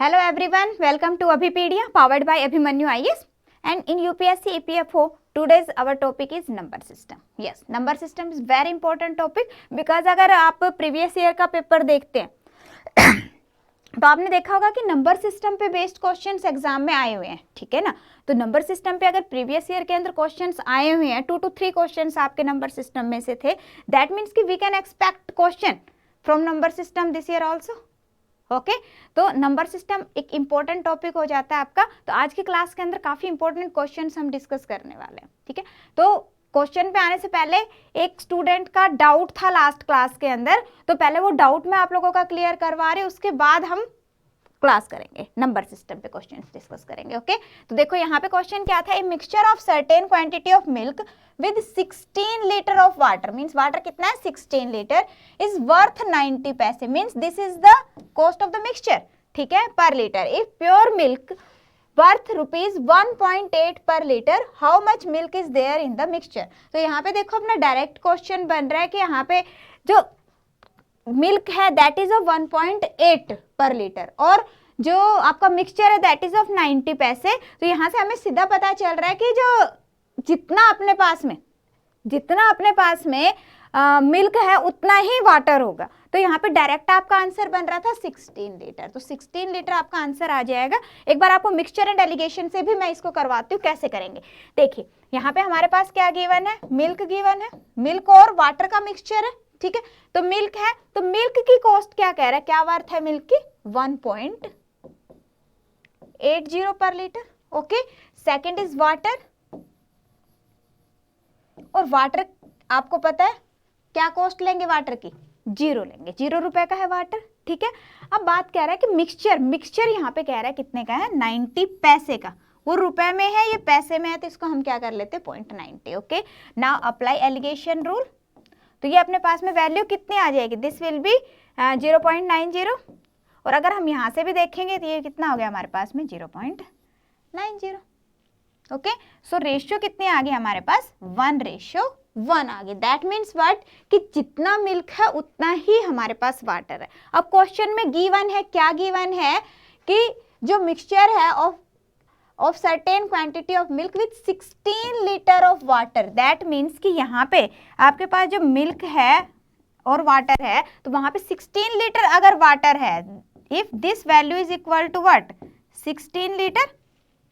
Hello everyone, welcome to Abhipedia powered by Abhimanyu IAS and in UPSC EPFO today's our topic is number system. Yes, number system is very important topic because अगर आप previous year का paper देखते हैं तो आपने देखा होगा कि नंबर सिस्टम पे बेस्ड क्वेश्चंस एग्जाम में आए हुए हैं, ठीक है ना। तो नंबर सिस्टम पे अगर प्रीवियस ईयर के अंदर क्वेश्चंस आए हुए हैं 2 to 3 क्वेश्चंस आपके नंबर सिस्टम में से थे, दैट मीन्स कि we can expect question from number system this year also. Okay तो नंबर सिस्टम एक इंपॉर्टेंट टॉपिक हो जाता है आपका। तो आज की क्लास के अंदर काफी इंपॉर्टेंट क्वेश्चंस हम डिस्कस करने वाले हैं, ठीक है। तो क्वेश्चन पे आने से पहले एक स्टूडेंट का डाउट था लास्ट क्लास के अंदर, तो पहले वो डाउट मैं आप लोगों का क्लियर करवा रहे, उसके बाद हम क्लास करेंगे, नंबर सिस्टम पे क्वेश्चन डिस्कस करेंगे। ओके तो देखो यहाँ पे क्वेश्चन क्या था, a mixture of certain quantity of milk with 16 litre of water, means water कितना है 16 litre, is worth 90 paise, means this is the cost of the mixture, ठीक है, per litre. If pure milk worth rupees 1.8 per litre, how much milk is there in the mixture. तो यहाँ पे देखो अपना direct question बन रहा है कि यहाँ पे जो मिल्क है that is of 1.8 per litre और जो आपका मिक्सचर है दैट इज ऑफ 90 पैसे। तो यहाँ से हमें सीधा पता चल रहा है कि जो जितना अपने पास में मिल्क है उतना ही वाटर होगा। तो यहाँ पे डायरेक्ट आपका आंसर बन रहा था 16 लीटर, तो 16 लीटर आपका आंसर आ जाएगा। एक बार आपको मिक्सचर एंड एलिगेशन से भी मैं इसको करवाती हूँ, कैसे करेंगे देखिए। यहाँ पे हमारे पास क्या गिवन है, मिल्क गिवन है, मिल्क और वाटर का मिक्सचर है, ठीक है। तो मिल्क है, तो मिल्क की कॉस्ट क्या कह रहा है, क्या वर्थ है मिल्क की 1.80 पर litre. Okay second is water, और वाटर आपको पता है क्या कॉस्ट लेंगे वाटर की, 0 लेंगे, 0 रुपए का है वाटर, ठीक है। अब बात कह रहा है कि मिक्सचर यहाँ पे कह रहा है कितने का है 90 पैसे का, वो रुपए में है ये पैसे में है, तो इसको हम क्या कर लेते हैं 0.90। Okay now apply alligation rule, तो ये अपने पास में वैल्यू कितनी आ जाएगी, दिस विल बी 0.90, और अगर हम यहाँ से भी देखेंगे तो ये कितना हो गया हमारे पास में 0.90। ओके सो रेशियो कितनी आ गई हमारे पास 1:1 आ गई। दैट मीन्स व्हाट कि जितना मिल्क है उतना ही हमारे पास वाटर है। अब क्वेश्चन में गिवन है, क्या गिवन है कि जो मिक्सचर है of certain quantity of milk with 16 litre of water, that means कि यहाँ पे आपके पास जो मिल्क है और वाटर है तो वहां पे 16 लीटर अगर वाटर है, if this value is equal to what 16 litre,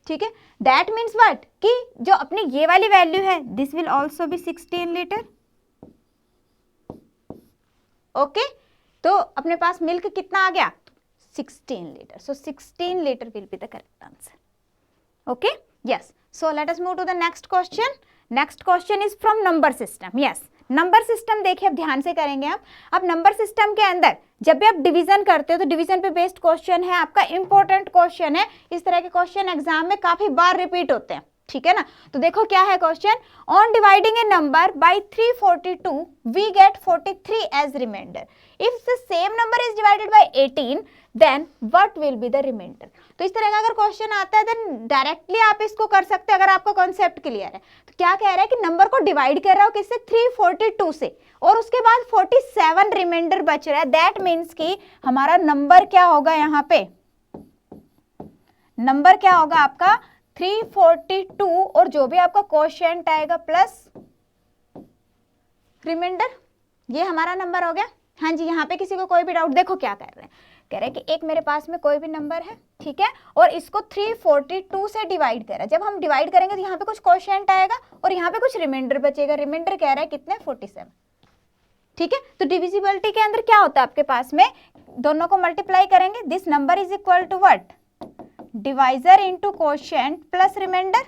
ठीक है, दैट मीन्स व्हाट कि जो अपनी ये वाली वैल्यू है this will also be 16 litre. Okay तो अपने पास मिल्क कितना आ गया 16 litre, so 16 litre will be the correct answer. Okay, yes. So let us move to the next question. Next question is from number system. Yes, number system देखिए अब ध्यान से करेंगे आप। अब नंबर सिस्टम के अंदर जब भी आप डिवीजन करते हो तो डिवीजन पे बेस्ड क्वेश्चन है आपका, इंपॉर्टेंट क्वेश्चन है। इस तरह के क्वेश्चन एग्जाम में काफी बार रिपीट होते हैं, ठीक है ना। तो देखो क्या है question, on dividing a number by 342 we get 43 as remainder, if the same number is divided by 18 then what will be the remainder. तो इस तरह का अगर क्वेश्चन आता है देन डायरेक्टली आप इसको कर सकते हैं अगर आपका कॉन्सेप्ट क्लियर है। तो क्या कह रहा है कि नंबर को डिवाइड कर रहा हो किससे 342 से, और उसके बाद 47 रिमाइंडर बच रहा है, दैट मीन्स कि हमारा नंबर क्या होगा, यहाँ पे नंबर क्या होगा आपका 342 और जो भी आपका क्वोशिएंट आएगा प्लस रिमाइंडर, ये हमारा नंबर हो गया। हाँ जी, यहाँ पे किसी को कोई भी डाउट, देखो क्या कर रहे हैं, कह रहे हैं कि एक मेरे पास में कोई भी नंबर है, ठीक है, और इसको 342 से डिवाइड करा। जब हम डिवाइड करेंगे तो यहाँ पे कुछ क्वोशिएंट आएगा और यहाँ पे कुछ रिमाइंडर बचेगा। रिमाइंडर कह रहा है कितने 47, ठीक है। तो डिविजिबिलिटी के अंदर क्या होता है आपके पास में, दोनों को मल्टीप्लाई करेंगे, this number is equal to what divisor into quotient plus remainder,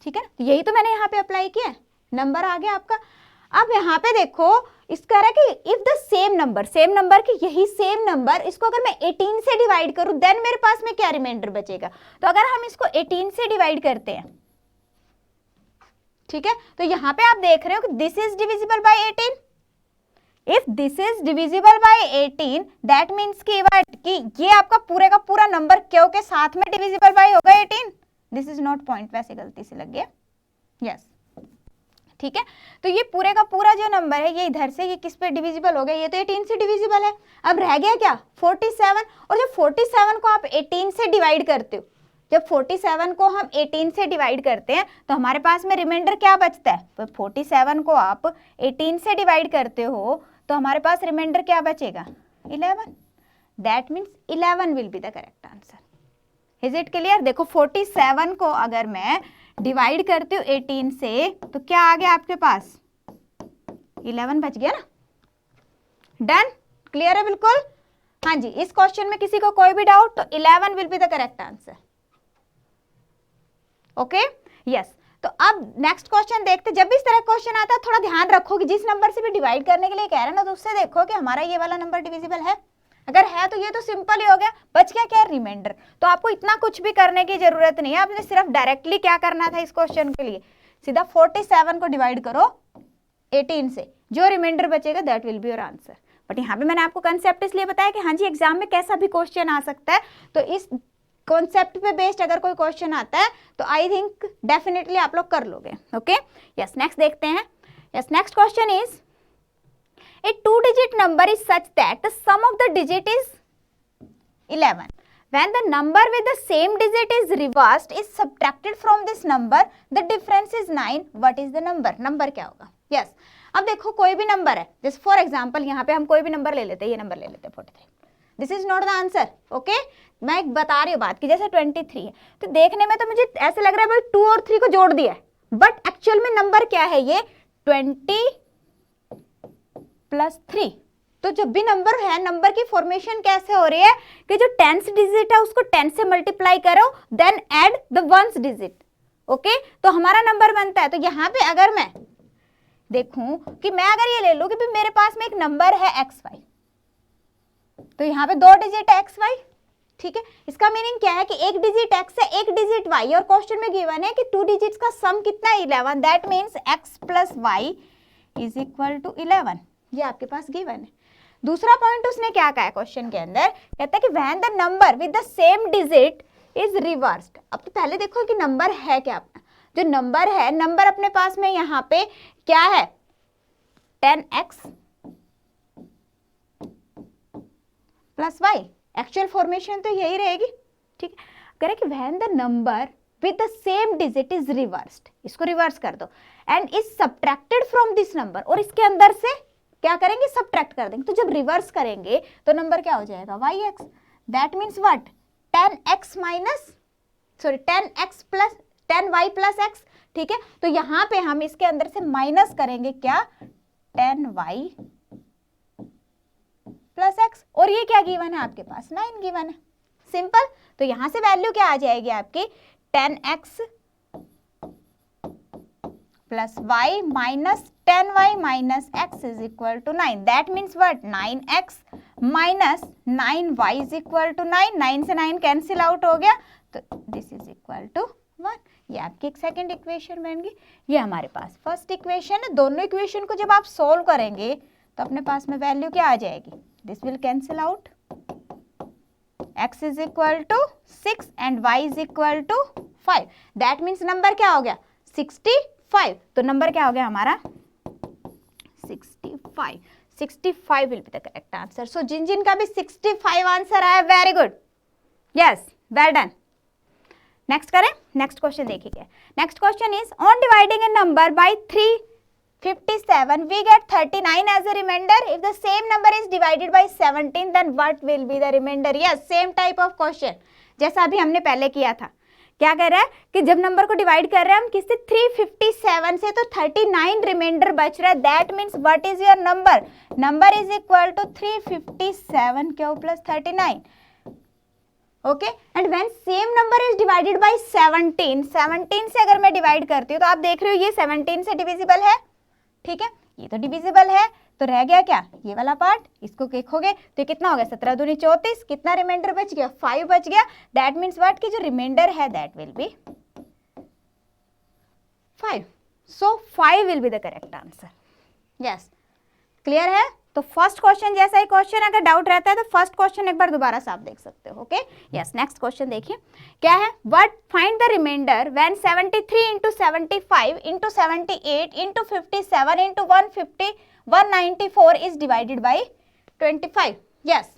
ठीक है। तो यही तो मैंने यहाँ पे अप्लाई किया, नंबर आ गया आपका। अब यहाँ पे देखो इस कह रहा है कि इफ द सेम नंबर की यही सेम नंबर, इसको अगर मैं 18 से डिवाइड करूं देन मेरे पास में क्या रिमाइंडर बचेगा। तो अगर हम इसको 18 से डिवाइड करते हैं, ठीक है, तो यहाँ पे आप देख रहे हो कि this is divisible by 18, if this is divisible by 18 that means कि ये आपका पूरे का पूरा नंबर क्यों के साथ में डिविजिबल बाय होगा 18। दिस इज नॉट पॉइंट, वैसे गलती से लग गया, यस ठीक है। तो ये पूरे का पूरा जो नंबर है ये इधर से ये किस पे डिविजिबल हो गया, ये तो 18 से डिविजिबल है। अब रह गया क्या 47, और जब 47 को आप 18 से डिवाइड करते हो, जब 47 को हम 18 से डिवाइड करते हैं तो हमारे पास में रिमाइंडर क्या बचता है, तो 47 को आप 18 से डिवाइड करते हो तो हमारे पास रिमाइंडर क्या बचेगा 11। That means 11 will be the correct answer. Is it clear? देखो 47 को अगर मैं डिवाइड करती हूँ 18 से तो क्या आ गया आपके पास 11 बच गया ना। डन, क्लियर है बिल्कुल? हाँ जी, इस क्वेश्चन में किसी को कोई भी डाउट तो 11 will be the correct answer. Okay yes. तो अब नेक्स्ट क्वेश्चन देखते। जब भी इस तरह क्वेश्चन आता है थोड़ा ध्यान रखो कि जिस नंबर से भी डिवाइड करने के लिए कह रहे हैं ना तो उससे देखो कि हमारा ये वाला नंबर डिविजिबल है। अगर है तो ये तो सिंपल ही हो गया, बच गया क्या रिमाइंडर। तो आपको इतना कुछ भी करने की जरूरत नहीं है, आपने सिर्फ डायरेक्टली क्या करना था इस क्वेश्चन के लिए, सीधा 47 को डिवाइड करो 18 से, जो रिमाइंडर बचेगा that will be your answer. But यहाँ पे मैंने आपको कंसेप्ट इसलिए बताया कि हाँ जी एग्जाम में कैसा भी क्वेश्चन आ सकता है, तो इस कॉन्सेप्ट पे बेस्ड अगर कोई क्वेश्चन आता है तो आई थिंक डेफिनेटली आप लोग कर लोगे। ओके यस, नेक्स्ट देखते हैं। Yes, next question is a 2-digit number is such that the sum of the digit is 11. When the number with the same digit is reversed is subtracted from this number, the difference is 9. What is the number? Number क्या होगा? Yes. अब देखो कोई भी number है, जैसे for example यहाँ पे हम कोई भी नंबर ले लेते हैं, ये नंबर ले लेते हैं 43। This is not the answer. Okay, मैं बता रही हूँ बात की, जैसे 23 है तो देखने में तो मुझे ऐसे लग रहा है भाई 2 और 3 को जोड़ दिया है, बट एक्चुअल में नंबर क्या है, ये 20 + 3। तो जब भी नंबर है, नंबर की फॉर्मेशन कैसे हो रही है कि जो 10th डिजिट है उसको 10 से मल्टीप्लाई करो, then add the 1st digit. Okay, तो हमारा नंबर बनता है। तो यहाँ पे अगर मैं देखूं कि मैं अगर ये ले लूं कि भी मेरे पास में एक नंबर है xy, तो यहाँ पे 2 डिजिट है xy, ठीक है। इसका मीनिंग क्या है कि एक डिजिट x है, एक डिजिट y, और क्वेश्चन में गिवन है कि 2 डिजिट्स का सम कितना है 11। That means x + y = 11। ये आपके पास गिवन है। दूसरा पॉइंट उसने क्या कहा है क्वेश्चन के अंदर, कहता है कि when the number with the same digit is reversed. अब तो पहले देखो कि नंबर है क्या अपना, जो नंबर है, नंबर अपने पास में यहाँ पे क्या है 10x + y। एक्चुअल फॉर्मेशन तो यही रहेगी, ठीक है। कह रहे कि when the number with the same digit is reversed, इसको रिवर्स कर दो, and is subtracted from this number, और इसके अंदर से क्या करेंगे सब्ट्रैक्ट कर देंगे। तो जब रिवर्स करेंगे तो नंबर क्या हो जाएगा yx। That means what 10y + x, ठीक है। तो यहाँ पे हम इसके अंदर से माइनस करेंगे क्या 10y + x, और ये क्या गिवन है आपके पास 9 गिवन है, सिंपल। तो यहाँ से वैल्यू क्या आ जाएगी आपकी 10x + y - 10y - x = 9। That means what 9x - 9y = 9। 9 से 9 कैंसिल आउट हो गया, तो दिस इज इक्वल टू 1। ये आपकी एक सेकंड इक्वेशन बन गई। ये हमारे पास फर्स्ट इक्वेशन है। दोनों इक्वेशन को जब आप सोल्व करेंगे तो अपने पास में वैल्यू क्या आ जाएगी, this will cancel out, x = 6 and y = 5। That means number क्या हो गया 65। तो नंबर क्या हो गया हमारा 65। 65 will be the correct answer. So जिन जिन का भी 65 आंसर आया, very good, yes, well done. Next करें, नेक्स्ट क्वेश्चन देखिए। Next question is on dividing a number by 357 we get 39 as a remainder. If the same number is divided by 17 then what will be the remainder? Yes, same type of question जैसा अभी हमने पहले किया था। क्या कह रहा है कि जब नंबर को डिवाइड कर रहे हैं हम किससे 357 से, तो 39 रिमाइंडर बच रहा है। That means what is your number, number is equal to 357 Q + 39। Okay, and when same number is divided by 17, 17 से अगर मैं डिवाइड करती हूँ तो आप देख रहे हो ये 17 से डिविजिबल है, ठीक है, ये तो डिविजिबल है। तो रह गया क्या ये वाला पार्ट, इसको देखोगे तो कितना हो गया 17 दूनी 34, कितना रिमाइंडर बच गया 5 बच गया। दैट मीन्स व्हाट की जो रिमाइंडर है that will be 5। So 5 will be the correct answer. Yes, clear है? तो फर्स्ट क्वेश्चन जैसा ही क्वेश्चन, अगर डाउट रहता है तो फर्स्ट क्वेश्चन एक बार दोबारा से आप देख सकते हो। ओके, यस, नेक्स्ट क्वेश्चन देखिए क्या है। What find the remainder when 73 into 75 into 78 into 57 into 194 is divided by 25। Yes,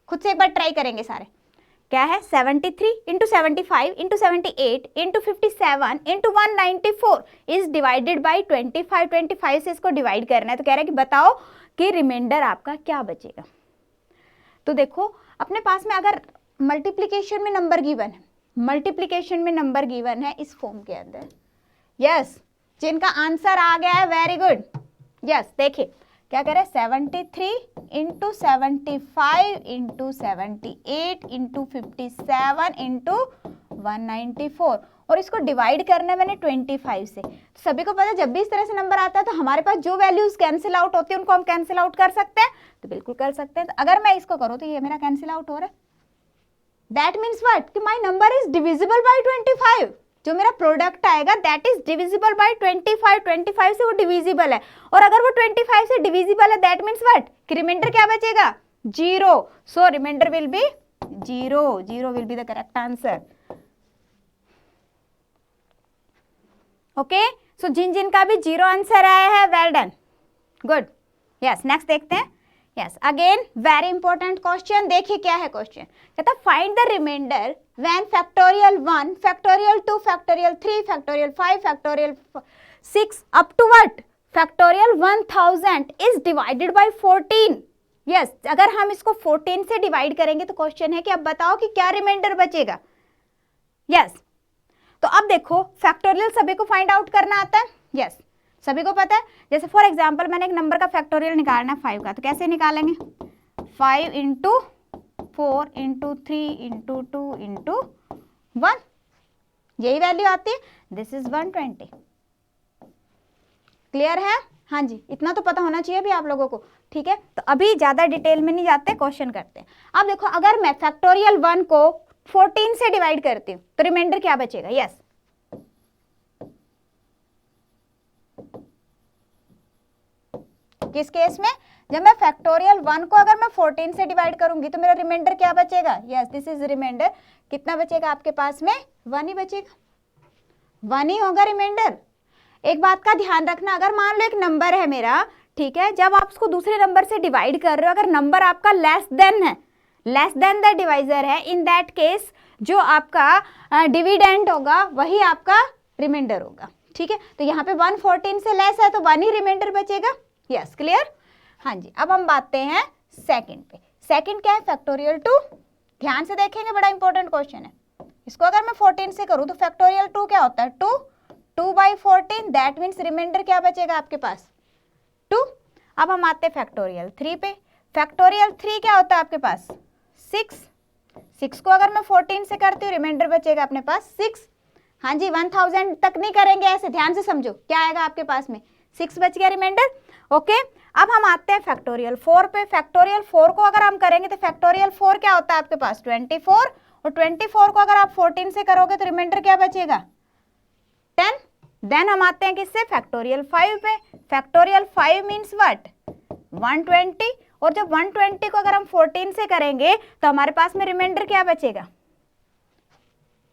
खुद से एक बार ट्राई करेंगे सारे। क्या है, 73 into 75 into 78 into 57 into 194 is divided by 25। 25 से इसको डिवाइड करना है, तो कह रहा है कि बताओ कि रिमाइंडर आपका क्या बचेगा। तो देखो अपने पास में अगर मल्टीप्लिकेशन में नंबर गिवन है, मल्टीप्लिकेशन में नंबर गिवन है इस फॉर्म के अंदर, यस, जिनका आंसर आ गया है वेरी गुड। यस, देखिए क्या कह रहे हैं, 73 इंटू 75 इंटू 78 इंटू 57 इंटू 194 और इसको डिवाइड करना है मैंने 25 से। तो सभी को पता है जब भी इस तरह से नंबर आता है तो हमारे पास जो वैल्यूज कैंसिल आउट होती है उनको हम कैंसिल आउट कर सकते हैं, तो बिल्कुल कर सकते हैं। तो अगर मैं इसको करूँ तो ये मेरा कैंसिल आउट हो रहा है, दैट मीन्स व्हाट कि my number is divisible by 25। जो मेरा प्रोडक्ट आएगा दैट इज डिविजिबल बाय 25। 25 से वो डिविजिबल है, और अगर वो 25 से डिविजिबल है दैट मीन्स व्हाट कि रिमाइंडर क्या बचेगा, 0। So remainder will be 0। 0 will be the correct answer. Okay, so जिन जिन का भी 0 आंसर आया है well done, good. Yes, next देखते हैं। Yes, again very important question. देखिए क्या है क्वेश्चन, कहता find the remainder when factorial 1 factorial 2 factorial 3 factorial 5 factorial 6 up to what factorial 1000 is divided bye 14। Yes, अगर हम इसको 14 से डिवाइड करेंगे तो क्वेश्चन है कि अब बताओ कि क्या रिमाइंडर बचेगा। यस, तो अब देखो फैक्टोरियल सभी को फाइंड आउट करना आता है। यस, सभी को पता है। जैसे फॉर एग्जांपल मैंने एक नंबर का फैक्टोरियल निकालना है 5 का, तो कैसे निकालेंगे, 5 इंटू 4 इंटू 3 इंटू 2 इंटू 1, यही वैल्यू आती है। This is 120। क्लियर है? हाँ जी, इतना तो पता होना चाहिए भी आप लोगों को। ठीक है, तो अभी ज्यादा डिटेल में नहीं जाते, क्वेश्चन करते हैं। अब देखो अगर मैं फैक्टोरियल 1 को 14 से डिवाइड करती हूँ तो रिमाइंडर क्या बचेगा। यस, किस केस में, जब मैं फैक्टोरियल 1 को अगर मैं 14 से डिवाइड करूंगी तो मेरा रिमाइंडर क्या बचेगा। Yes, this is remainder. कितना बचेगा आपके पास में, 1 ही बचेगा, 1 ही होगा रिमाइंडर। एक बात का ध्यान रखना, अगर मान लो एक नंबर है मेरा, ठीक है, जब आप उसको दूसरे नंबर से डिवाइड कर रहे हो, अगर नंबर आपका लेस देन है, लेस देन द डिवाइजर है, इन दैट केस जो आपका डिविडेंड होगा वही आपका रिमाइंडर होगा। ठीक है, तो यहाँ पे 1 14 से लेस है तो 1 ही रिमाइंडर बचेगा। Yes, clear? हाँ जी, अब हम बातें हैं सेकंड पे। सेकंड क्या है, फैक्टोरियल 2। ध्यान से देखेंगे, बड़ा इंपॉर्टेंट क्वेश्चन है। इसको अगर मैं 14 से करूं तो फैक्टोरियल 2 क्या होता है, 2 बाई 14, दैट मीन्स रिमाइंडर क्या बचेगा आपके पास, 2। अब हम आते हैं फैक्टोरियल 3 पे। फैक्टोरियल 3 क्या होता है आपके पास, 6 को अगर मैं 14 से करती हूँ रिमाइंडर बचेगा अपने पास 6। हाँ जी, 1000 तक नहीं करेंगे ऐसे, ध्यान से समझो क्या आएगा आपके पास में, 6 बच गया रिमाइंडर। ओके, अब हम आते हैं फैक्टोरियल 4 पे। फैक्टोरियल 4 को अगर हम करेंगे तो फैक्टोरियल 4 क्या होता है आपके पास, 24, और 24 को अगर आप 14 से करोगे तो रिमाइंडर क्या बचेगा, 10। देन हम आते हैं किससे, फैक्टोरियल 5 पे। फैक्टोरियल 5 मीन्स व्हाट, 120, और जब 120 को अगर हम 14 से करेंगे तो हमारे पास में रिमाइंडर क्या बचेगा,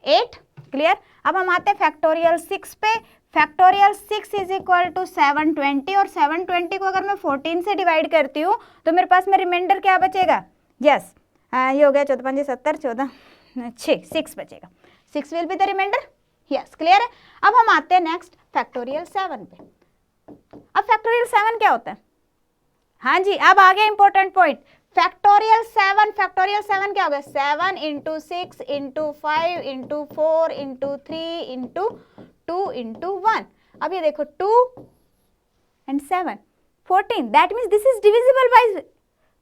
8। क्लियर? अब हम आते हैं फैक्टोरियल 6 पे। फैक्टोरियल 6 इज इक्वल टू 720, और 720 को अगर मैं 14 से डिवाइड करती हूँ तो मेरे पास में रिमाइंडर क्या बचेगा, यस, ये हो गया 14 5 70 14 6 बचेगा, 6 will be the remainder. Yes, clear है? अब हम आते हैं नेक्स्ट फैक्टोरियल 7 पे। अब फैक्टोरियल 7 क्या होता है, हाँ जी, अब आ गया इंपॉर्टेंट पॉइंट। फैक्टोरियल 7 क्या होगा, 7 into 6 into 5 into 4 into 3 into 2 into 1। अब ये देखो 2 and 7 14, that means this is divisible by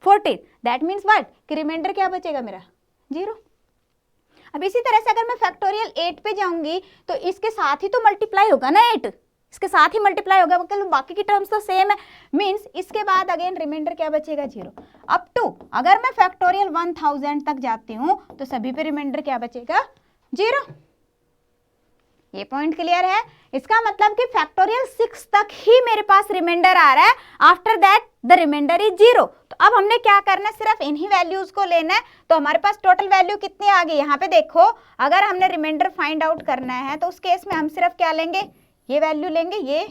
14, that means what कि रिमाइंडर क्या बचेगा मेरा, 0। अब इसी तरह से अगर मैं फैक्टोरियल 8 पे जाऊंगी तो इसके साथ ही तो मल्टीप्लाई होगा ना, 8 इसके साथ ही मल्टीप्लाई होगा, मतलब बाकी की टर्म्स तो सेम है, मीन्स इसके बाद अगेन रिमाइंडर क्या बचेगा, 0। अप टू अगर मैं फैक्टोरियल 1000 तक जाती हूँ तो सभी पे रिमाइंडर क्या बचेगा, 0। ये पॉइंट क्लियर है? इसका मतलब कि फैक्टोरियल 6 तक ही मेरे पास रिमाइंडर आ रहा है, after that the remainder is 0। तो अब हमने क्या करना है, सिर्फ इन्हीं वैल्यूज को लेना है। तो हमारे पास टोटल वैल्यू कितनी आ गई, यहाँ पे देखो अगर हमने रिमाइंडर फाइंड आउट करना है तो उस केस में हम सिर्फ क्या लेंगे, ये वैल्यू लेंगे, ये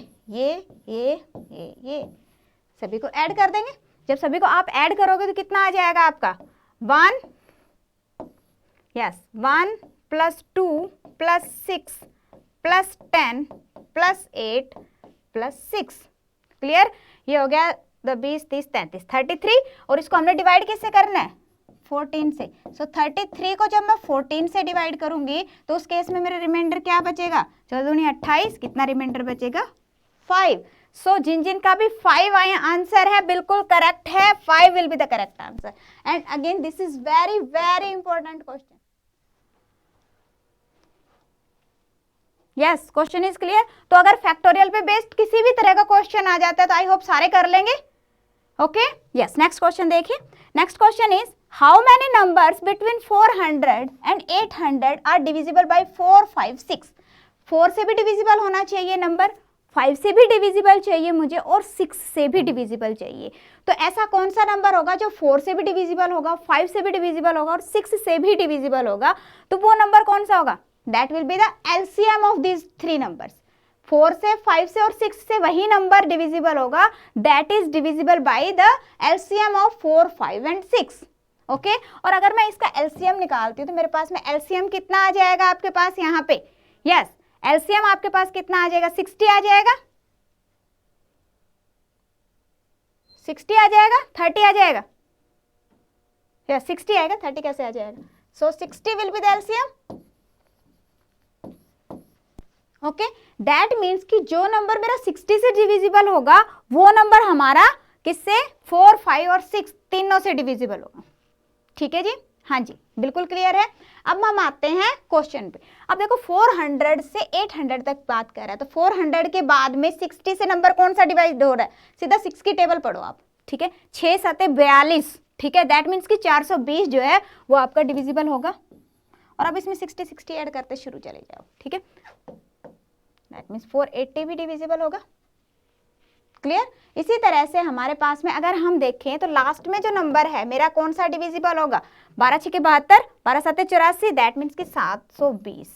सभी को ऐड कर देंगे। जब सभी को आप ऐड करोगे तो कितना आ जाएगा आपका 1 + 2 + 6 + 10 + 8 + 6। क्लियर, ये हो गया 20 30 33 33। और इसको हमने डिवाइड किससे करना है, 14 से। सो 33 को जब मैं 14 से डिवाइड करूंगी तो उस केस में मेरा रिमाइंडर क्या बचेगा, 14 दूनी 28, कितना रिमाइंडर बचेगा 5। सो जिन जिन का भी 5 आया आंसर है बिल्कुल करेक्ट है, 5 will be the correct answer. And again this is very very important question. Yes, question is clear. तो अगर फैक्टोरियल पे बेस्ड किसी भी तरह का क्वेश्चन आ जाता है तो आई होप सारे कर लेंगे। ओके, यस, नेक्स्ट क्वेश्चन देखिए। Next question is how many numbers between 400 and 800 are divisible by 4 5 6। 4 से भी डिविजिबल होना चाहिए नंबर, 5 से भी डिविजिबल चाहिए मुझे, और 6 से भी डिविजिबल चाहिए। तो ऐसा कौन सा नंबर होगा जो 4 से भी डिविजिबल होगा, 5 से भी डिविजिबल होगा और 6 से भी डिविजिबल होगा, तो वो नंबर कौन सा होगा, that will be the LCM of these 3 numbers. 4 से, 5 से और 6 से वही नंबर डिविजिबल होगा, that is divisible by the LCM of 4 5 and 6। Okay, और अगर मैं इसका एलसीएम निकालती हूँ तो मेरे पास में एलसीएम कितना आ जाएगा आपके पास यहाँ पे, यस, एलसीएम आपके पास कितना आ जाएगा, 60 आ जाएगा, 60 आ जाएगा, 30 आ जाएगा, यस 60 आएगा, 30 कैसे आ जाएगा। सो 60 will be the LCM. Okay, that means कि जो नंबर मेरा 60 से डिविजिबल होगा वो नंबर हमारा किससे, 4 5 और 6 तीनों से डिविजिबल होगा। ठीक है जी, हाँ जी, बिल्कुल क्लियर है। अब हम आते हैं क्वेश्चन पे। अब देखो 400 से 800 तक बात कर रहा है, तो 400 के बाद में 60 से नंबर कौन सा डिवाइड हो रहा है, सीधा 6 की टेबल पढ़ो आप। ठीक है, 6 7 42, ठीक है, दैट मीन्स कि 420 जो है वो आपका डिविजिबल होगा। और अब इसमें 60 60 ऐड करते शुरू चले जाओ। ठीक है, दैट मीन्स 480 भी डिविजिबल होगा। क्लियर। इसी तरह से हमारे पास में अगर हम देखें तो लास्ट में जो नंबर है मेरा कौन सा डिविजिबल होगा, 12 6 72, 12 7 84, दैट मीन्स कि 720।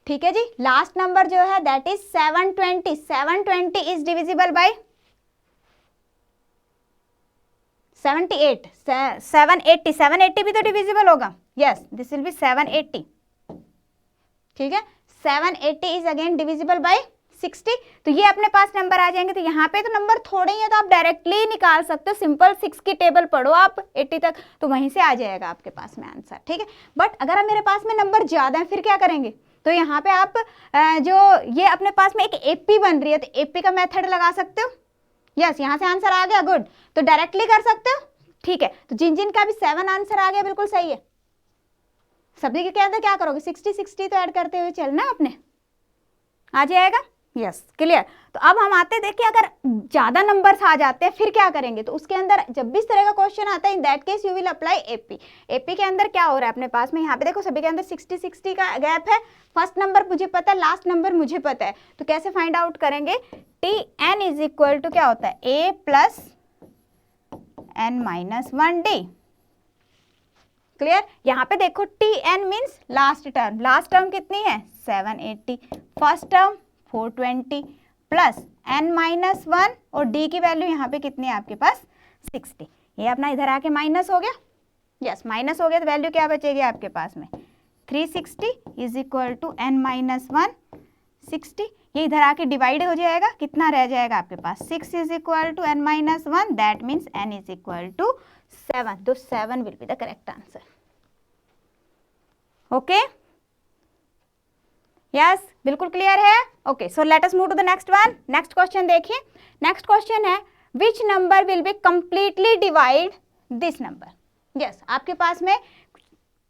ठीक है जी, लास्ट नंबर जो है that is 720। 720 is divisible by 78। 780, 780 भी तो डिविजिबल होगा, यस दिस विल बी 780। ठीक है, 780 इज अगेन डिविजिबल बाय 60। तो ये अपने पास नंबर आ जाएंगे। तो यहाँ पे तो नंबर थोड़े ही है तो आप डायरेक्टली निकाल सकते हो, सिंपल 6 की टेबल पढ़ो आप 80 तक, तो वहीं से आ जाएगा आपके पास में आंसर। ठीक है, बट अगर मेरे पास में नंबर ज्यादा है फिर क्या करेंगे, तो यहाँ पे आप जो ये अपने पास में एक एपी बन रही है तो एपी का मेथड लगा सकते हो। यस, यहाँ से आंसर आ गया, गुड, तो डायरेक्टली कर सकते हो। ठीक है, तो जिन जिन का भी 7 आंसर आ गया बिल्कुल सही है। सभी के अंदर क्या करोगे, 60 60 तो ऐड करते हुए चलना अपने, आ जाएगा। Yes, clear. तो अब हम आते हैं, देखिए अगर ज्यादा नंबर्स आ जाते हैं फिर क्या करेंगे, तो उसके अंदर जब भी इस तरह का क्वेश्चन आता है in that case you will apply AP. AP के अंदर क्या हो रहा है अपने पास में, यहाँ पे देखो सभी के अंदर 60 60 का गैप है। फर्स्ट नंबर मुझे पता है, लास्ट नंबर मुझे पता है, तो कैसे फाइंड आउट करेंगे, T N is equal to क्या होता है, A plus N minus 1 D. Clear. यहाँ पे देखो T N means last term, last term कितनी है 780, first term 420 plus N minus 1 और डी की वैल्यू यहाँ पे कितनी है आपके पास 60। ये अपना इधर आके माइनस हो गया, यस माइनस हो गया, तो वैल्यू क्या बचेगी आपके पास में 360 is equal to n minus 1 60। ये इधर आके डिवाइड हो जाएगा, कितना रह जाएगा आपके पास 6 is equal to n minus 1, that means n is equal to 7। तो 7 will be the correct answer. Okay, yes, बिल्कुल क्लियर है। Okay, so let us move to the next one. Next question देखिए। नेक्स्ट क्वेश्चन है which number will be completely divide this number. Yes, आपके पास में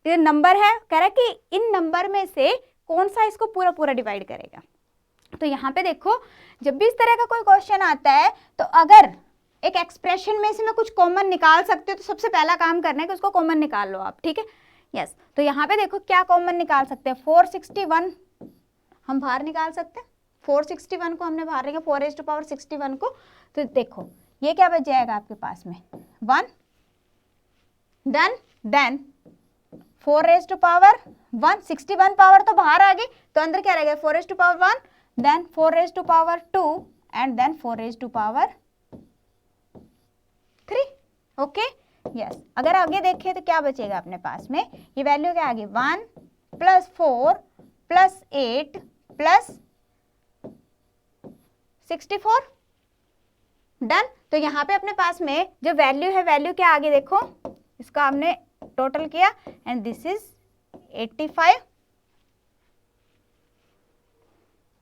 ये number है, कह रहा है कि इन नंबर में से कौन सा इसको पूरा पूरा डिवाइड करेगा। तो यहाँ पे देखो जब भी इस तरह का कोई क्वेश्चन आता है तो अगर एक एक्सप्रेशन में से मैं कुछ कॉमन निकाल सकती हूँ तो सबसे पहला काम करना है कि उसको कॉमन निकाल लो आप। ठीक है, यस, तो यहाँ पे देखो क्या कॉमन निकाल सकते हैं, 461 हम बाहर निकाल सकते हैं, 461 को हमने बाहर रखा 4⁻61 को, तो देखो ये क्या बच जाएगा आपके पास में 1 डन। देन 4⁻1 61 पावर तो बाहर आ गई, तो अंदर क्या रहेगा 4⁻1 then 4⁻2 and then 4⁻3। Okay yes, अगर आगे देखें तो क्या बचेगा अपने पास में, ये वैल्यू क्या आ गई 1 + 4 + 8 + 64 डन। तो यहाँ पे अपने पास में जो वैल्यू है, वैल्यू क्या आगे देखो, इसका हमने टोटल किया एंड दिस इज 85।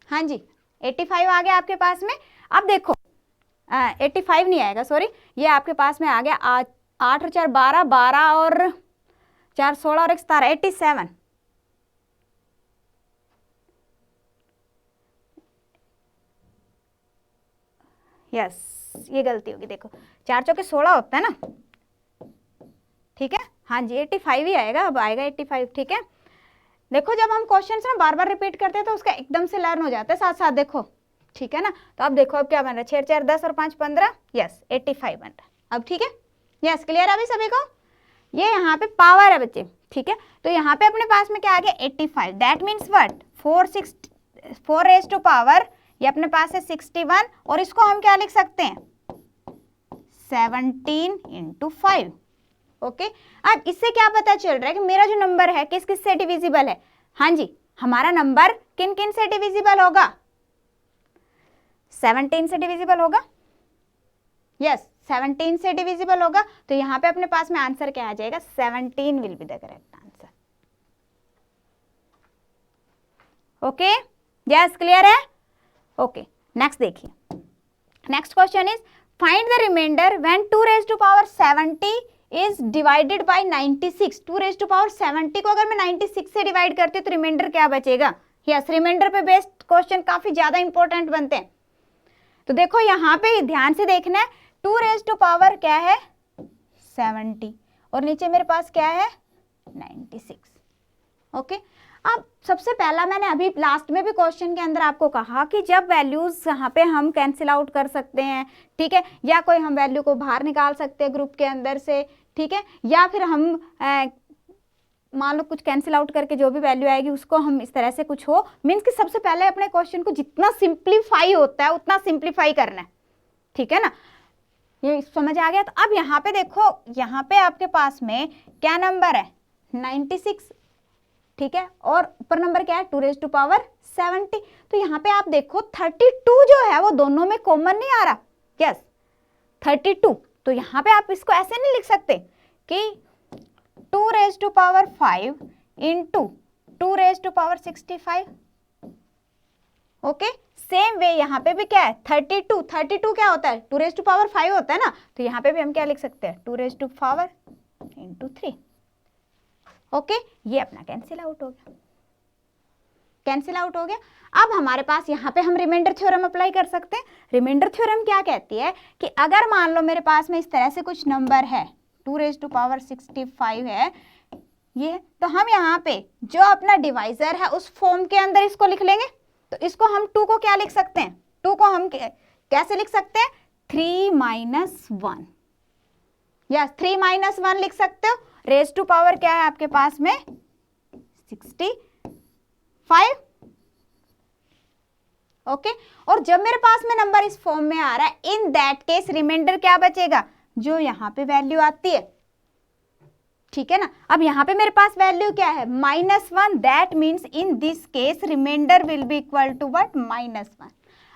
हाँ जी 85 आ गया आपके पास में। अब देखो 85 नहीं आएगा, सॉरी, ये आपके पास में आ गया 8 और 4 12, 12 और 4 16 और 1 17, 87। यस ये गलती होगी, देखो 4 चौके 16 होता है ना, ठीक है। हाँ जी 85 ही आएगा, अब आएगा 85, ठीक है। देखो जब हम क्वेश्चन ना बार बार रिपीट करते हैं तो उसका एकदम से लर्न हो जाता है साथ साथ, देखो ठीक है ना। तो अब देखो अब क्या बन रहा है, 6 4 10 और 5 15, यस 85 बन रहा है अब, ठीक है। यस क्लियर अभी सभी को, ये यहाँ पे पावर है बच्चे, ठीक है। तो यहाँ पे अपने पास में क्या आ गया 85, दैट मीन्स व्हाट 4⁻, ये अपने पास है 61 और इसको हम क्या लिख सकते हैं 17 × 5। ओके अब इससे क्या पता चल रहा है कि मेरा जो नंबर है किस किस से डिविजिबल है। हाँ जी हमारा नंबर किन किन से डिविजिबल होगा, 17 से डिविजिबल होगा, यस 17 से डिविजिबल होगा। तो यहाँ पे अपने पास में आंसर क्या आ जाएगा 17 will be the correct answer. Okay yes clear है। ओके नेक्स्ट देखिए, next question is find the remainder when 2⁻70 is divided by 96। 2⁻70 को अगर मैं 96 से डिवाइड करती हूँ तो रिमाइंडर क्या बचेगा। यस रिमाइंडर पे बेस्ड क्वेश्चन काफी ज्यादा इंपॉर्टेंट बनते हैं। तो देखो यहाँ पे ध्यान से देखना है, 2⁻ क्या है 70 और नीचे मेरे पास क्या है 96। ओके अब सबसे पहला मैंने अभी लास्ट में भी क्वेश्चन के अंदर आपको कहा कि जब वैल्यूज यहाँ पे हम कैंसिल आउट कर सकते हैं, ठीक है, या कोई हम वैल्यू को बाहर निकाल सकते हैं ग्रुप के अंदर से, ठीक है, या फिर हम मान लो कुछ कैंसिल आउट करके जो भी वैल्यू आएगी उसको हम इस तरह से कुछ हो, मीन्स कि सबसे पहले अपने क्वेश्चन को जितना सिंप्लीफाई होता है उतना सिंप्लीफाई करना है, ठीक है ना। ये समझ आ गया। तो अब यहाँ पे देखो, यहाँ पे आपके पास में क्या नंबर है 96, ठीक है, और ऊपर नंबर क्या है 2⁻70। तो यहाँ पे आप देखो 32 जो है वो दोनों में कॉमन नहीं आ रहा, यस 32। तो यहाँ पे आप इसको ऐसे नहीं लिख सकते कि 2⁻5 × 2⁻65। ओके सेम वे यहाँ पे भी क्या है 32 क्या होता है 2⁻5 होता है ना, तो यहाँ पे भी हम क्या लिख सकते हैं 2⁻5 × 3। ओके ये अपना कैंसिल आउट हो गया, कैंसिल आउट हो गया। अब हमारे पास यहाँ पे हम रिमाइंडर थ्योरम अप्लाई कर सकते हैं। रिमाइंडर थ्योरम क्या कहती है कि अगर मान लो मेरे पास में इस तरह से कुछ नंबर है 2⁻65 है ये, तो हम यहाँ पे जो अपना डिवाइजर है उस फॉर्म के अंदर इसको लिख लेंगे। तो इसको हम 2 को क्या लिख सकते हैं, 2 को हम कैसे लिख सकते हैं 3 - 1, यस 3 - 1 लिख सकते हो। रेज टू पावर क्या है आपके पास में 65। ओके और जब मेरे पास में नंबर इस फॉर्म में आ रहा है, इन दैट केस रिमाइंडर क्या बचेगा जो यहाँ पे वैल्यू आती है, ठीक है ना। अब यहाँ पे मेरे पास वैल्यू क्या है -1, that means in this case remainder will be equal to what -1।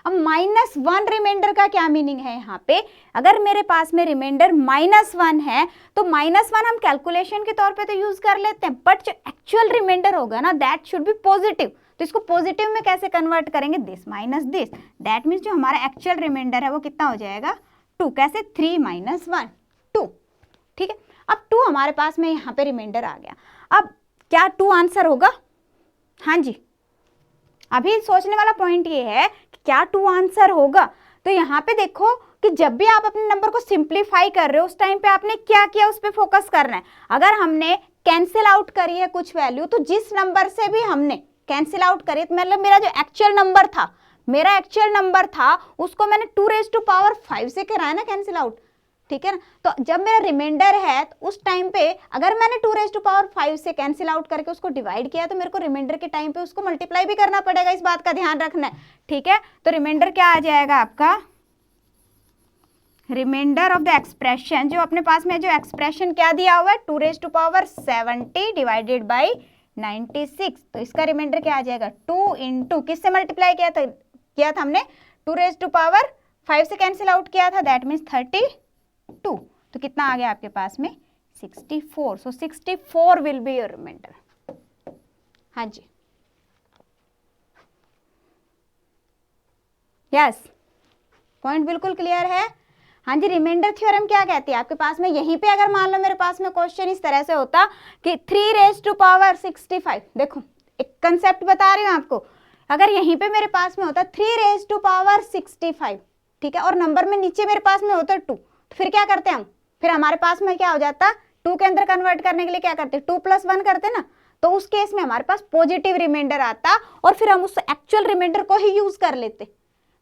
अब -1 रिमाइंडर का क्या मीनिंग है यहाँ पे, अगर मेरे पास में रिमाइंडर -1 है तो -1 हम कैलकुलेशन के तौर पे तो यूज कर लेते हैं, बट जो एक्चुअल रिमाइंडर होगा ना दैट शुड बी पॉजिटिव। तो इसको पॉजिटिव में कैसे कन्वर्ट करेंगे, this minus this, that means जो हमारा एक्चुअल रिमाइंडर है वो कितना हो जाएगा 2। कैसे 3 - 1 2, ठीक है। अब 2 हमारे पास में यहाँ पे रिमाइंडर आ गया। अब क्या 2 आंसर होगा, हाँ जी। अभी सोचने वाला पॉइंट ये है कि क्या 2 आंसर होगा। तो यहाँ पे देखो कि जब भी आप अपने नंबर को सिंप्लीफाई कर रहे हो उस टाइम पे आपने क्या किया उस पर फोकस करना है। अगर हमने कैंसिल आउट करी है कुछ वैल्यू, तो जिस नंबर से भी हमने कैंसिल आउट करी, तो मतलब मेरा जो एक्चुअल नंबर था मेरा एक्चुअल नंबर था उसको मैंने 2 रेज टू पावर 5 से कराया ना कैंसिल आउट, ठीक है ना। तो जब मेरा रिमाइंडर है तो उस टाइम पे अगर मैंने 2 रेज टू पावर 5 से कैंसिल आउट करके उसको डिवाइड किया तो मेरे को रिमाइंडर के टाइम पे उसको मल्टीप्लाई भी करना पड़ेगा, इस बात का ध्यान रखना है, ठीक है। तो रिमाइंडर क्या आ जाएगा आपका, रिमाइंडर ऑफ द एक्सप्रेशन, जो अपने पास में जो एक्सप्रेशन क्या दिया हुआ है 2 raise to power 70 divided by 96, तो इसका रिमाइंडर क्या आ जाएगा 2 इंटू किससे मल्टीप्लाई किया था हमने 2 रेज टू पावर 5 से कैंसिल आउट किया था, दैट मीन्स 32, तो कितना आ गया आपके पास में 64, सो 64 विल बी योर रिमाइंडर। हाँ जी, यस, पॉइंट बिल्कुल क्लियर है। हाँ जी, रिमाइंडर थ्योरम क्या कहती है आपके पास में, यहीं पे अगर मान लो मेरे पास में क्वेश्चन इस तरह से होता कि 3 रेज टू पावर 65, देखो एक कंसेप्ट बता रही हूँ आपको, अगर यहीं पे मेरे पास में होता 3 रेज टू पावर 65, ठीक है, और नंबर में नीचे मेरे पास में होता 2, तो फिर क्या करते हम, फिर हमारे पास में क्या हो जाता 2 के अंदर कन्वर्ट करने के लिए क्या करते 2 + 1 करते ना, तो उस केस में हमारे पास पॉजिटिव रिमाइंडर आता और फिर हम उस एक्चुअल रिमाइंडर को ही यूज कर लेते,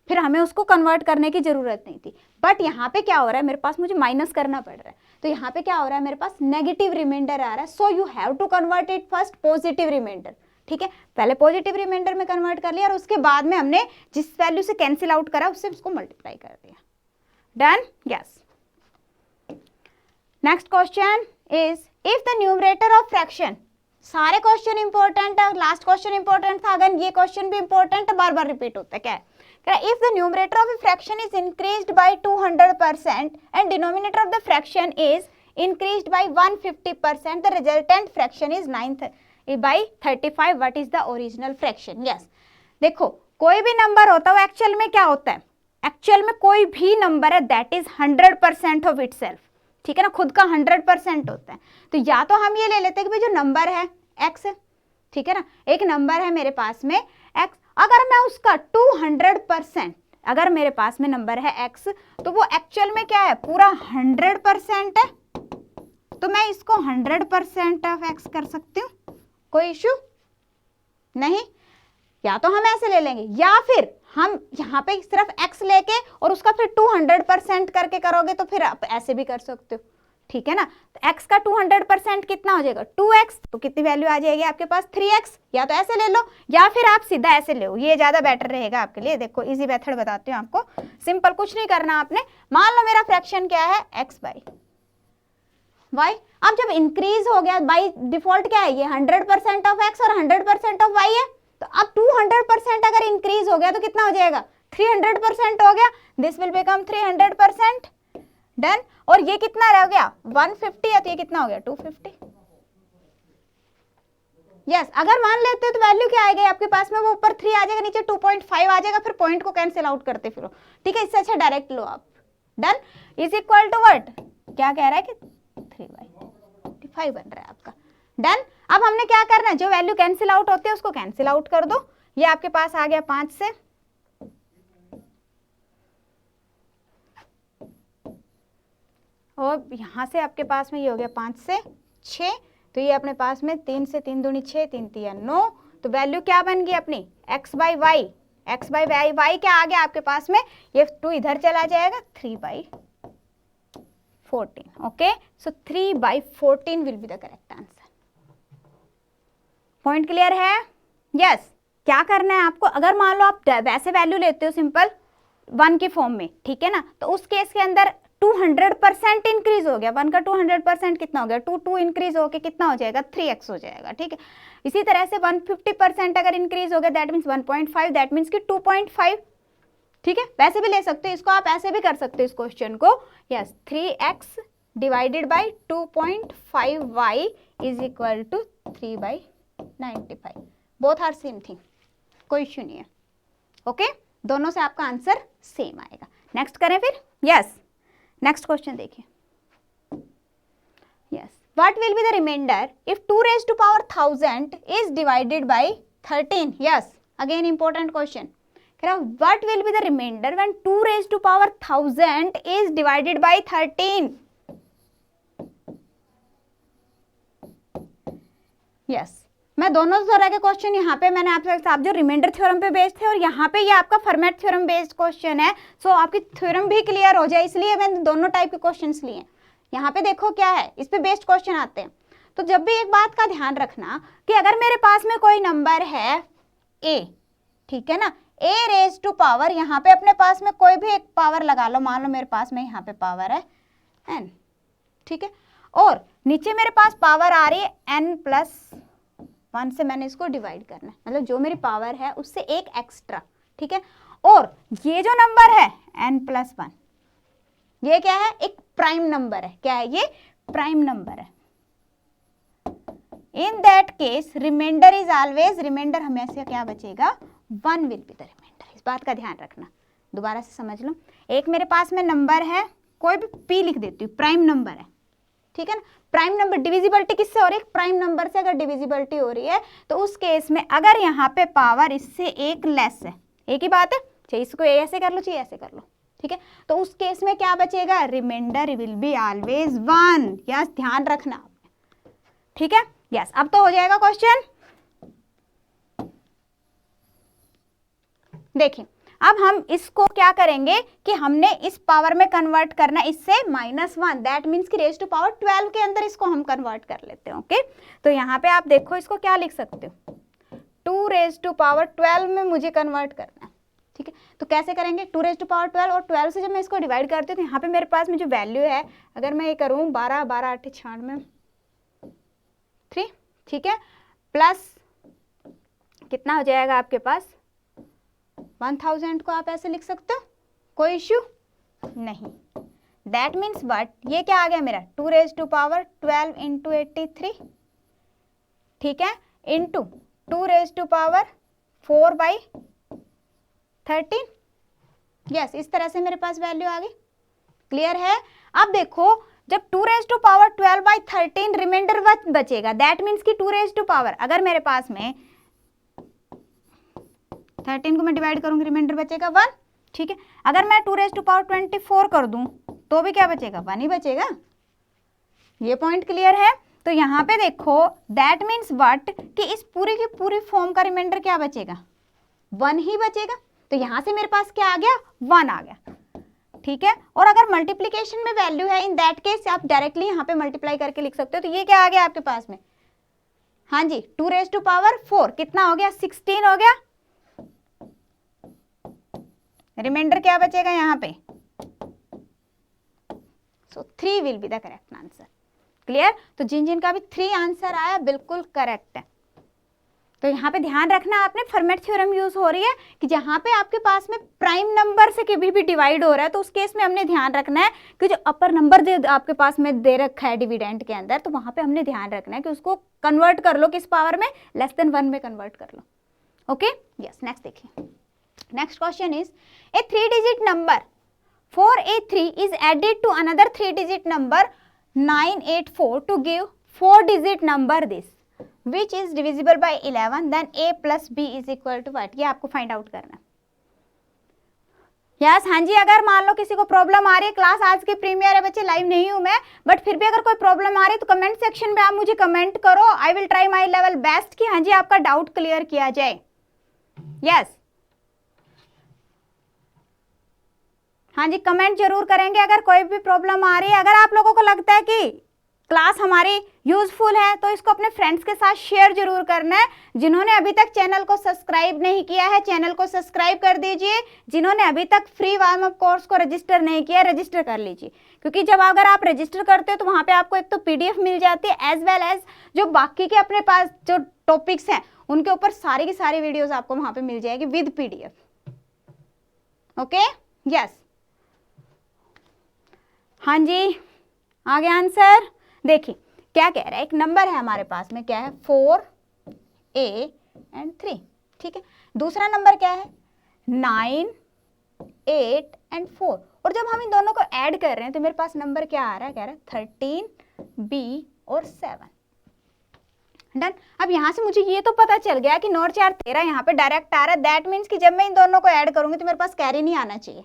फिर हमें उसको कन्वर्ट करने की जरूरत नहीं थी। बट यहाँ पे क्या हो रहा है, मेरे पास मुझे माइनस करना पड़ रहा है, तो यहाँ पे क्या हो रहा है, मेरे पास नेगेटिव रिमाइंडर आ रहा है, so you have to convert it first positive remainder, ठीक है। पहले पॉजिटिव रिमाइंडर में कन्वर्ट कर लिया और उसके बाद में हमने जिस वैल्यू से कैंसिल आउट करा उससे उसको मल्टीप्लाई कर दिया, done, yes. Next question is if the numerator of fraction, सारे क्वेश्चन इंपॉर्टेंट है, लास्ट क्वेश्चन इंपॉर्टेंट था, अगर ये क्वेश्चन भी इंपॉर्टेंट है, बार बार रिपीट होता है, क्या है, if the numerator of a fraction is increased by 200% and denominator of the fraction is increased by 150%, the resultant fraction is 9/35, what is the original fraction? yes, देखो कोई भी नंबर होता है एक्चुअल में क्या होता है, एक्चुअल में कोई भी नंबर है दैट इज 100% ऑफ इटसेल्फ, ठीक है ना, खुद का 100% होता है। तो या तो हम ये ले लेते हैं कि भाई जो नंबर है x है, ठीक है ना, एक नंबर है मेरे पास में x, अगर मैं उसका 200%, अगर मेरे पास में नंबर है x तो वो एक्चुअल में क्या है पूरा 100% है, तो मैं इसको 100% ऑफ x कर सकती हूँ, कोई इशू नहीं। या तो हम ऐसे ले लेंगे या फिर हम यहाँ पे सिर्फ x लेके और उसका फिर 200% करके करोगे तो फिर आप ऐसे भी कर सकते हो, ठीक है ना। तो x का 200% कितना हो जाएगा 2x, तो कितनी वैल्यू आ जाएगी आपके पास 3x, या तो ऐसे ले लो या फिर आप सीधा ऐसे ले लो, ये ज्यादा बेटर रहेगा आपके लिए। देखो इजी मेथड बताती हूँ आपको, सिंपल, कुछ नहीं करना आपने, मान लो मेरा फ्रैक्शन क्या है x बाई y, अब जब इंक्रीज हो गया बाई डिफॉल्ट क्या है ये 100% ऑफ x और 100% ऑफ y है, तो अब 200% अगर इंक्रीज हो गया तो कितना हो जाएगा 300% हो गया, दिस विल बिकम 300%, डन। और ये कितना रह गया 150 है, तो ये कितना हो गया 250, यस। अगर मान लेते हो तो वैल्यू क्या आएगी आपके पास में, वो ऊपर 3 आ जाएगा, नीचे 2.5 आ जाएगा, फिर पॉइंट को कैंसिल आउट करते फिरो, ठीक है, इससे अच्छा डायरेक्ट लो आप, done, is equal to what, क्या कह रहा है कि 3/5 बन रहा है आपका, डन। अब हमने क्या करना है, जो वैल्यू कैंसिल आउट होती है उसको कैंसिल आउट कर दो, ये आपके पास आ गया 5 से, और यहां से आपके पास में ये हो गया 5 से 6, तो ये अपने पास में 3 से 3 दूनी 6, 3 तिया 9, तो वैल्यू क्या बन गई अपनी x by y, x by y, y क्या आ गया आपके पास में, ये 2 इधर चला जाएगा 3/14, okay, so 3/14 will be the correct answer. Point clear है, यस। क्या करना है आपको, अगर मान लो आप वैसे वैल्यू लेते हो सिंपल 1 के फॉर्म में, ठीक है ना, तो उस केस के अंदर 200% इंक्रीज हो गया, 1 का 200% कितना हो गया 2 इंक्रीज होके कितना हो जाएगा 3x हो जाएगा, ठीक है। इसी तरह से 150% अगर इंक्रीज हो गया दैट मीन्स 1.5, दैट मीन्स कि 2.5, ठीक है। वैसे भी ले सकते हो इसको, आप ऐसे भी कर सकते हो इस क्वेश्चन को, yes, 3x divided by 2.5y is equal to 3/95, both are same thing, कोई इश्यू नहीं है, ओके, दोनों से आपका आंसर सेम आएगा। नेक्स्ट करें फिर, यस, नेक्स्ट क्वेश्चन देखिए, yes, what will be the remainder if 2 raise to power 1000 is divided by 13, yes, again important question, कह रहा what will be the remainder when 2 raise to power 1000 is divided by 13, yes, मैं दोनों तरह के question यहाँ पे मैंने आपसे, आप जो रिमाइंडर थ्योरम पे बेस्ड थे और यहाँ पे ये आपका फॉर्मेट थ्योरम बेस्ड क्वेश्चन है, सो आपकी थ्योरम भी क्लियर हो जाए, इसलिए मैंने दोनों टाइप के क्वेश्चंस लिए। यहाँ पे देखो क्या है, इस पे बेस्ड क्वेश्चन आते हैं। तो जब भी एक बात का ध्यान रखना कि अगर मेरे पास में कोई नंबर है a, ठीक है ना, a रेज टू पावर, यहाँ पे अपने पास में कोई भी एक पावर लगा लो, मान लो मेरे पास में यहाँ पे पावर है n, ठीक है, और नीचे मेरे पास पावर आ रही है n+1 से मैंने इसको डिवाइड करना है, मतलब जो मेरी पावर है उससे एक एक्स्ट्रा, ठीक है। और ये जो नंबर है n+1, ये क्या है, एक प्राइम नंबर है। क्या है ये, प्राइम नंबर है। In that case remainder is always, remainder हमेशा क्या बचेगा, 1 विल बी द रिमाइंडर। इस बात का ध्यान रखना, दोबारा से समझ लो। एक मेरे पास में नंबर है, कोई भी p लिख देती हूँ, प्राइम नंबर है, ठीक है ना। प्राइम नंबर डिविजिबिलिटी किससे हो रही है, प्राइम नंबर से अगर डिविजिबिलिटी हो रही है तो उस केस में अगर यहाँ पे पावर इससे एक लेस है, एक ही बात है, चाहे इसको ऐसे कर लो चाहे ऐसे कर लो, ठीक है, तो उस केस में क्या बचेगा, remainder will be always 1। Yes, ध्यान रखना, ठीक है। यस, अब तो हो जाएगा क्वेश्चन। देखिए अब हम इसको क्या करेंगे कि हमने इस पावर में कन्वर्ट करना, इससे -1, दैट मीन्स कि रेज टू पावर 12 के अंदर इसको हम कन्वर्ट कर लेते हैं। ओके, तो यहाँ पे आप देखो इसको क्या लिख सकते हो, 2 रेज टू पावर 12 में मुझे कन्वर्ट करना है, ठीक है। तो कैसे करेंगे, 2 रेज टू पावर 12 और 12 से जब मैं इसको डिवाइड करती हूँ तो यहाँ पे मेरे पास में जो वैल्यू है, अगर मैं ये करूँ 12 12 8 96 3, ठीक है, प्लस कितना हो जाएगा आपके पास 1000 को आप ऐसे लिख सकते हो, कोई इश्यू नहीं। दैट मीन्स बट ये क्या आ गया मेरा, 2 रेज टू पावर 12 इंटू 83, ठीक है, into 2 raise to power 4/13। Yes, इस तरह से मेरे पास वैल्यू आ गई। क्लियर है। अब देखो जब 2 रेज टू पावर 12/13 रिमाइंडर बचेगा, दैट मीन्स कि 2 रेज टू पावर, अगर मेरे पास में 13 को मैं डिवाइड करूंगी रिमाइंडर बचेगा 1, ठीक है। अगर मैं 2 रेज टू पावर 24 कर दूं तो भी क्या बचेगा, 1 ही बचेगा। ये पॉइंट क्लियर है। तो यहाँ पे देखो दैट मीन्स व्हाट कि इस पूरी की पूरी फॉर्म का रिमाइंडर क्या बचेगा, 1 ही बचेगा। तो यहाँ से मेरे पास क्या आ गया, 1 आ गया, ठीक है। और अगर मल्टीप्लीकेशन में वैल्यू है, इन दैट केस आप डायरेक्टली यहाँ पे मल्टीप्लाई करके लिख सकते हो। तो ये क्या आ गया आपके पास में, हाँ जी, 2 रेज टू पावर 4 कितना हो गया, 16 हो गया। रिमाइंडर क्या बचेगा यहाँ पे, सो 3 will be the correct answer. Clear. तो जिन जिन का भी 3 आंसर आया बिल्कुल करेक्ट है। तो यहाँ पे ध्यान रखना, आपने फॉर्मेट थ्योरम यूज हो रही है कि जहाँ पे आपके पास में प्राइम नंबर से कभी भी डिवाइड हो रहा है तो उस केस में हमने ध्यान रखना है कि जो अपर नंबर दे आपके पास में दे रखा है डिविडेंड के अंदर, तो वहाँ पे हमने ध्यान रखना है कि उसको कन्वर्ट कर लो किस पावर में, <1 में कन्वर्ट कर लो। Okay, yes. नेक्स्ट देखिए, next question is a 3-digit number 483 is added to another 3-digit number 984 to give 4-digit number this which is divisible by 11, then a plus b is equal to what। ये आपको find out करना है। Yes, हाँ जी, अगर मान लो किसी को problem आ रही है, क्लास आज की प्रीमियर है बच्चे, लाइव नहीं हूं मैं, बट फिर भी अगर कोई प्रॉब्लम आ रही है तो कमेंट सेक्शन में आप मुझे कमेंट करो, I will try my level best कि हाँ जी आपका डाउट क्लियर किया जाए। यस, हाँ जी, कमेंट जरूर करेंगे अगर कोई भी प्रॉब्लम आ रही है। अगर आप लोगों को लगता है कि क्लास हमारी यूजफुल है तो इसको अपने फ्रेंड्स के साथ शेयर जरूर करना है। जिन्होंने अभी तक चैनल को सब्सक्राइब नहीं किया है, चैनल को सब्सक्राइब कर दीजिए। जिन्होंने अभी तक फ्री वार्म अप कोर्स को रजिस्टर नहीं किया, रजिस्टर कर लीजिए, क्योंकि जब अगर आप रजिस्टर करते हो तो वहाँ पे आपको एक तो PDF मिल जाती है, एज वेल एज जो बाकी के अपने पास जो टॉपिक्स हैं उनके ऊपर सारी की सारी वीडियोज आपको वहाँ पे मिल जाएगी विद PDF। ओके, यस, हाँ जी, आ गया आंसर। देखिए क्या कह रहा है, एक नंबर है हमारे पास में, क्या है 4a and 3, ठीक है। दूसरा नंबर क्या है 9, 8 and 4, और जब हम इन दोनों को ऐड कर रहे हैं तो मेरे पास नंबर क्या आ रहा है, कह रहा है 13b और 7। डन। अब यहाँ से मुझे ये तो पता चल गया कि 9 4 13 यहाँ पे डायरेक्ट आ रहा है, दैट मीन्स कि जब मैं इन दोनों को ऐड करूंगी तो मेरे पास कैरी नहीं आना चाहिए,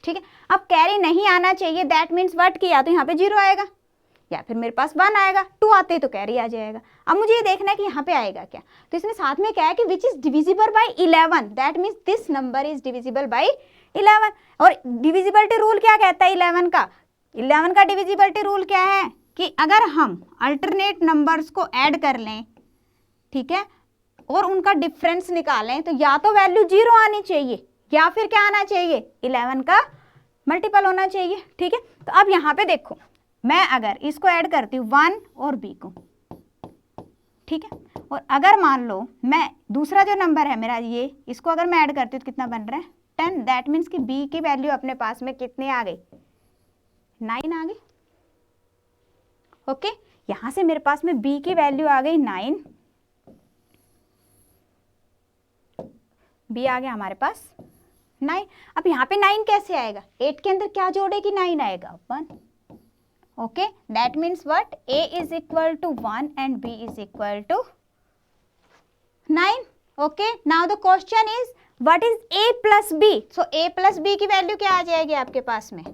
ठीक है। अब कैरी नहीं आना चाहिए, दैट मीन्स व्हाट किया तो यहाँ पे 0 आएगा, या फिर मेरे पास 1 आएगा, 2 आते तो कैरी आ जाएगा। अब मुझे ये देखना है कि यहाँ पे आएगा क्या, तो इसने साथ में क्या है कि which is divisible by 11, that means this number is divisible by 11। और डिविजिबिलिटी रूल क्या कहता है 11 का? 11 का डिविजिबिलिटी रूल क्या है कि अगर हम अल्टरनेट नंबर्स को ऐड कर लें, ठीक है, और उनका डिफरेंस निकालें, तो या तो वैल्यू 0 आनी चाहिए या फिर क्या आना चाहिए, 11 का मल्टीपल होना चाहिए। ठीक है, तो अब यहाँ पे देखो, मैं अगर इसको ऐड करती हूँ 1 और b को, ठीक है, और अगर मान लो मैं दूसरा जो नंबर है मेरा ये, इसको अगर मैं ऐड करती हूँ तो कितना बन रहा है 10, दैट मीन्स कि b की वैल्यू अपने पास में कितनी आ गई, 9 आ गई। ओके, यहाँ से मेरे पास में b की वैल्यू आ गई 9, b आ गया हमारे पास 9। अब यहाँ पे 9 कैसे आएगा, 8 के अंदर क्या जोड़ेगी, 9 आएगा 1। Okay, that means what, a is equal to 1 and b is equal to 9। Okay, now the question is what is a plus b। So a plus b की वैल्यू क्या आ जाएगी आपके पास में,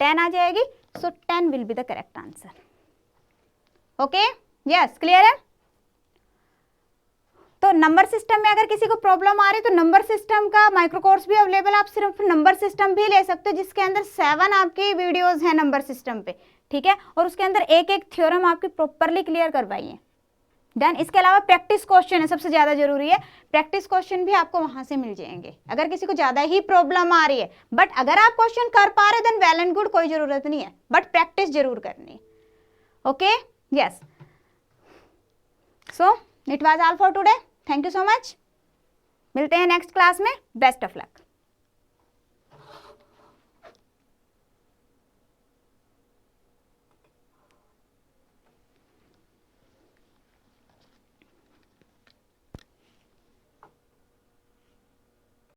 10 आ जाएगी। So 10 will be the correct answer. Okay, yes, clear है। तो नंबर सिस्टम में अगर किसी को प्रॉब्लम आ रही है तो नंबर सिस्टम का माइक्रो कोर्स भी अवेलेबल, आप सिर्फ नंबर सिस्टम भी ले सकते हो, जिसके अंदर 7 आपकी वीडियोस हैं नंबर सिस्टम पे, ठीक है, और उसके अंदर एक एक थ्योरम आपकी प्रॉपरली क्लियर करवाई है। देन इसके अलावा प्रैक्टिस क्वेश्चन है, सबसे ज्यादा जरूरी है, प्रैक्टिस क्वेश्चन भी आपको वहां से मिल जाएंगे अगर किसी को ज्यादा ही प्रॉब्लम आ रही है। बट अगर आप क्वेश्चन कर पा रहे देन वेल एंड गुड, कोई जरूरत नहीं है, बट प्रैक्टिस जरूर करनी है। Okay, yes, so it was all for today, thank you so much, मिलते हैं नेक्स्ट क्लास में, बेस्ट ऑफ लक।